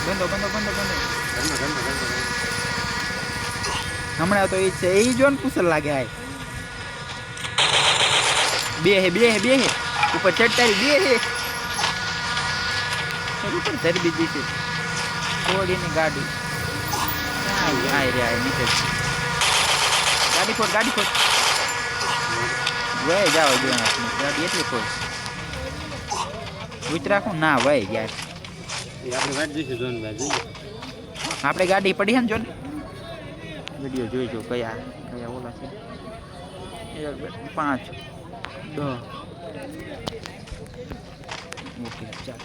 બંધો હમણાં તો એ છે એ જોન કુશલ લાગે આય બે હે ઉપર ચડતારી બે હે ઉપર ધરી બીજી છે થોડીની ગાડી આય રે આય નીચે ગાડી ખોટ વહી જાવ જો ગાડી એટલી ખોટ ઉતરાખું ના વહી યાર આપણે ગાડી પડી હે ને જો ને વિડીયો જોઈજો કયા ઓલા છે 5 10 ઓકે ચાલ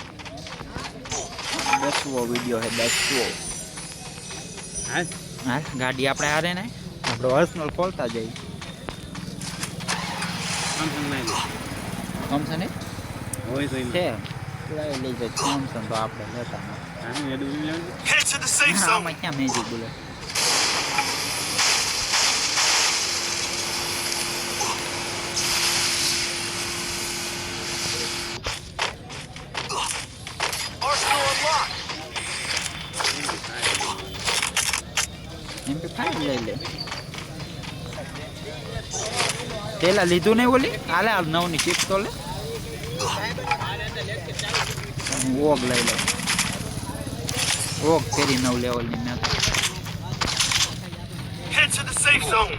10વો વિડીયો હે 10વો હા ગાડી આપણે હારે ને આપણે પર્સનલ ખોલતા જઈએ થોમસન હોય તો છે લઈ જાય થોમસન તો આપણે લેતા આમાં ક્યાં મેજિક બોલે MP5 લઈ લે પેલા લીધું નહીં ઓલી હાલે હાલ 9 ની ચિપ તો લે ઓગ લઈ લે ઓગ ફેરી 9 લેવલ ની મેં Head to the safe zone.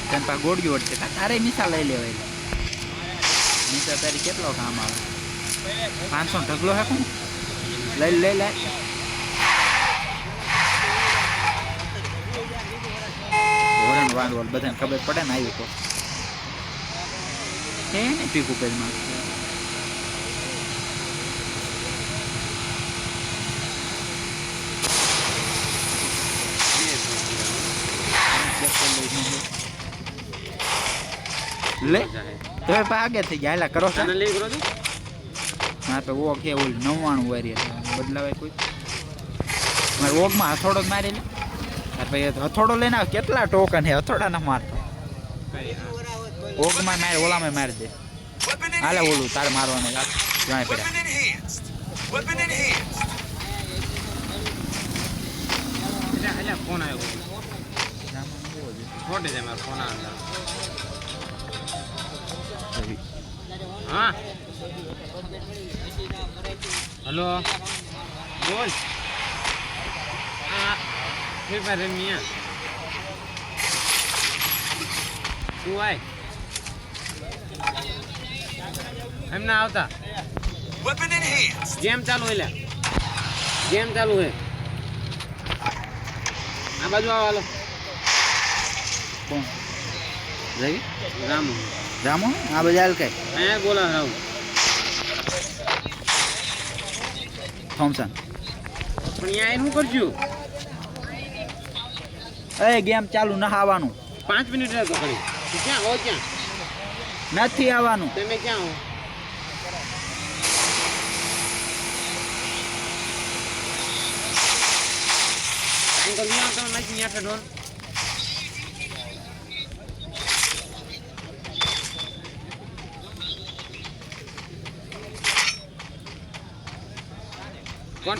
તન પા ગોળ્યો છે તારે નિશા લઈ લેવાય નિશા તારી કેટલો કામ આવે 500 ઢગલો હે કોણ લઈ ઓરન વાંડવલ બધાને ખબર પડે ને આવ્યું તો હે ને પીકુ પેજમાં લે તો આગે થઈ ગયા એલા કરો હા તો ઓગ છે ઓલ 99 વારી બદલાવાય કોઈ મારે ઓગમાં હથોડો મારી લે ભાઈ હથોડો લઈને આવ કેટલા ટોકન હે હથોડા ના મારતો ઓગમાં મારે ઓલામાં મારી દે હાલે ઓલું તારે મારવાનું જાણે પડ્યા ફોન આવ્યો છોડે દે મારો ફોન આવ્યો હા હેલો બોલ હા ફિર પર મિયા તું આય એમ ના આવતા ગેમ ચાલુ હે ગેમ ચાલુ હે આ બાજુ આવો હાલો કોણ જઈ રામુ આ બધા હાલ કઈ અહીંયા બોલા રાવ થોમસન પણ અહીંયા શું કરજો એ ગેમ ચાલુ ન આવવાનું 5 મિનિટ રહેતો કરી તું ક્યાં હો ક્યાં નથી આવવાનું તમે ક્યાં હો અંકલ ન્યા તમે મારી ન્યા ઠડોન કોણ